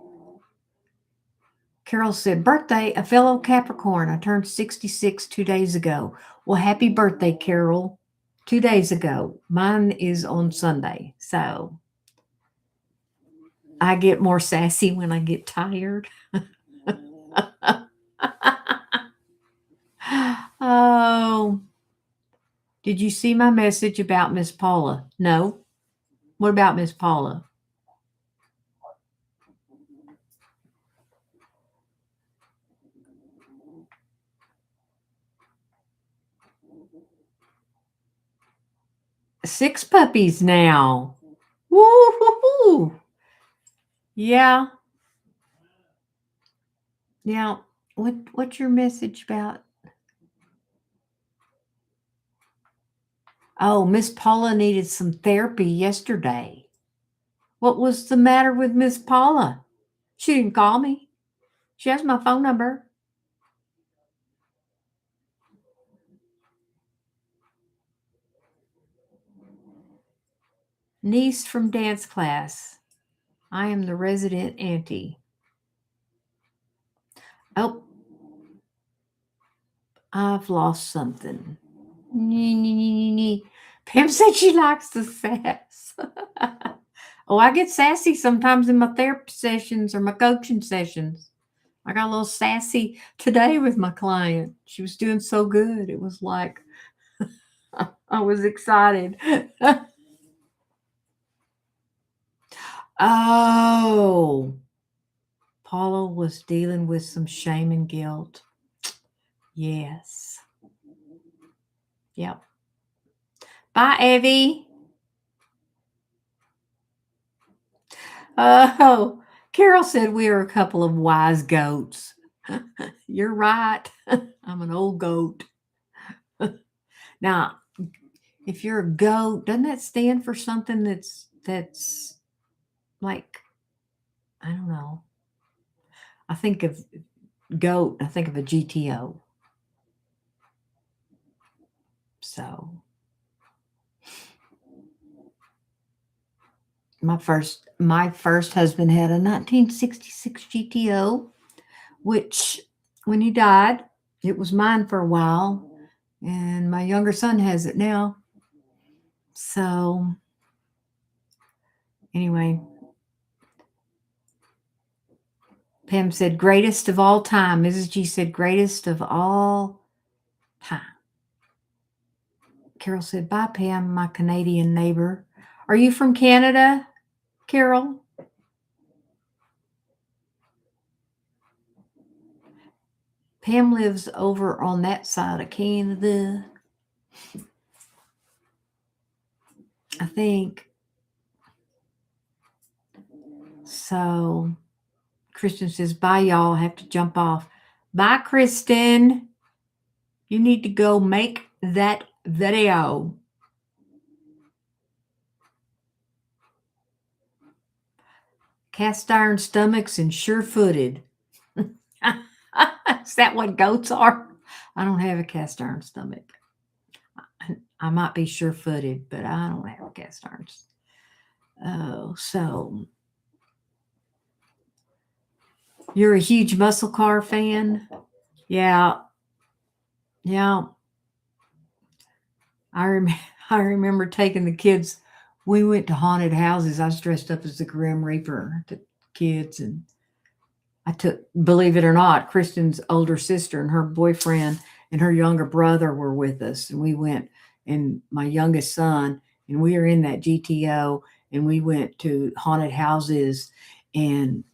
Carol said, birthday, a fellow Capricorn. I turned 66 2 days ago. Well, happy birthday, Carol. 2 days ago. Mine is on Sunday. So I get more sassy when I get tired. Oh, did you see my message about Miss Paula? No. What about Miss Paula? Six puppies now. Woo-hoo-hoo. Yeah. Now, what's your message about? Oh, Miss Paula needed some therapy yesterday. What was the matter with Miss Paula? She didn't call me. She has my phone number. Niece from dance class. I am the resident auntie. Oh, I've lost something. Pam said she likes the sass. Oh, I get sassy sometimes in my therapy sessions or my coaching sessions. I got a little sassy today with my client. She was doing so good. It was like I was excited. Oh, Paula was dealing with some shame and guilt. Yes. Yep. Bye, Evie. Oh, Carol said we are a couple of wise goats. You're right. I'm an old goat. Now, if you're a goat, doesn't that stand for something that's like, I don't know. I think of goat, I think of a GTO. So my first husband had a 1966 GTO, which when he died, it was mine for a while, and my younger son has it now. So anyway, Pam said greatest of all time. Mrs. G said greatest of all time. Carol said, bye, Pam, my Canadian neighbor. Are you from Canada, Carol? Pam lives over on that side of Canada. I think. So Kristen says, bye, y'all. I have to jump off. Bye, Kristen. You need to go make that video. Cast iron stomachs and sure footed. Is that what goats are? I don't have a cast iron stomach. I might be sure-footed, but I don't have a cast iron. Oh, so you're a huge muscle car fan? Yeah, yeah. I rem- I remember taking the kids. We went to haunted houses. I was dressed up as the Grim Reaper, the kids, and I took, believe it or not, Kristen's older sister and her boyfriend and her younger brother were with us. And we went, and my youngest son, and we were in that GTO, and we went to haunted houses, and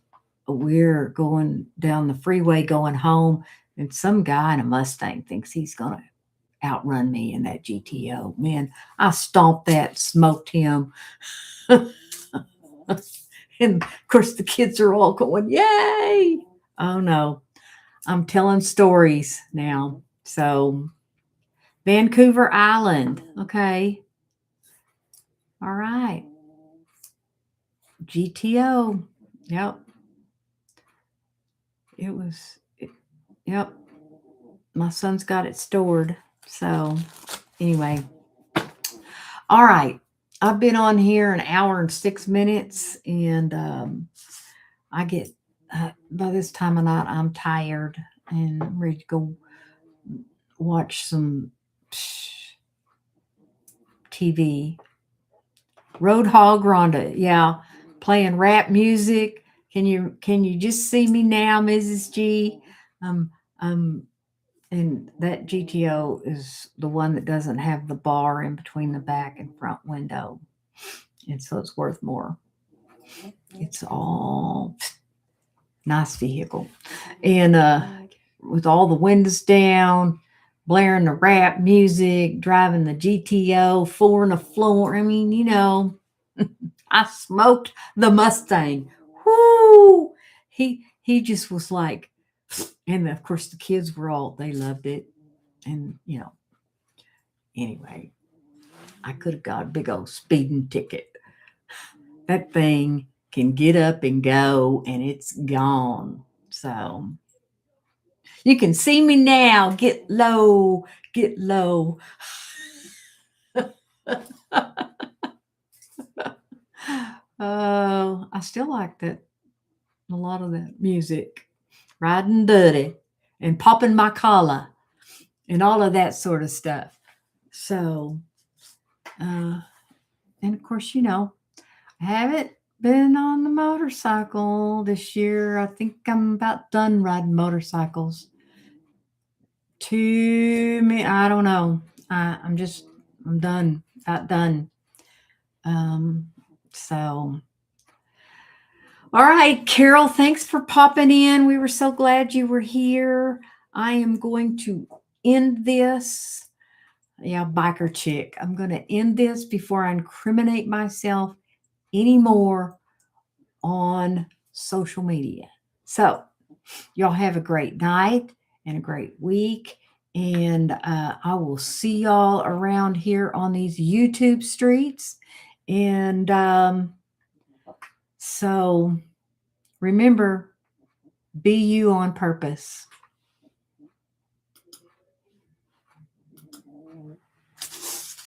we're going down the freeway going home, and some guy in a Mustang thinks he's going to outrun me in that GTO. Man, I stomped that, smoked him. And of course, the kids are all going, Yay! Oh no, I'm telling stories now. So, Vancouver Island. Okay. All right. GTO. Yep. It was, yep. My son's got it stored. So, anyway. All right. I've been on here an hour and 6 minutes, and I get, by this time of night, I'm tired and I'm ready to go watch some TV. Roadhog Rhonda, yeah, playing rap music. Can you just see me now, Mrs. G? Um, um, and that GTO is the one that doesn't have the bar in between the back and front window, and so it's worth more. It's all nice vehicle, and with all the windows down, blaring the rap music, driving the GTO, four in the floor. I mean, I smoked the Mustang. Whoo! He just was like, and of course the kids were all, they loved it, and anyway, I could have got a big old speeding ticket. That thing can get up and go, and it's gone. So you can see me now. Get low, get low. Oh, I still like that. A lot of that music, riding dirty and popping my collar and all of that sort of stuff. So, and of course, I haven't been on the motorcycle this year. I think I'm about done riding motorcycles. Too many, I don't know. I'm done, about done. Um, so, all right, Carol, thanks for popping in. We were so glad you were here. I am going to end this. Yeah, biker chick. I'm going to end this before I incriminate myself anymore on social media. So, y'all have a great night and a great week. And I will see y'all around here on these YouTube streets. And so remember, be you on purpose.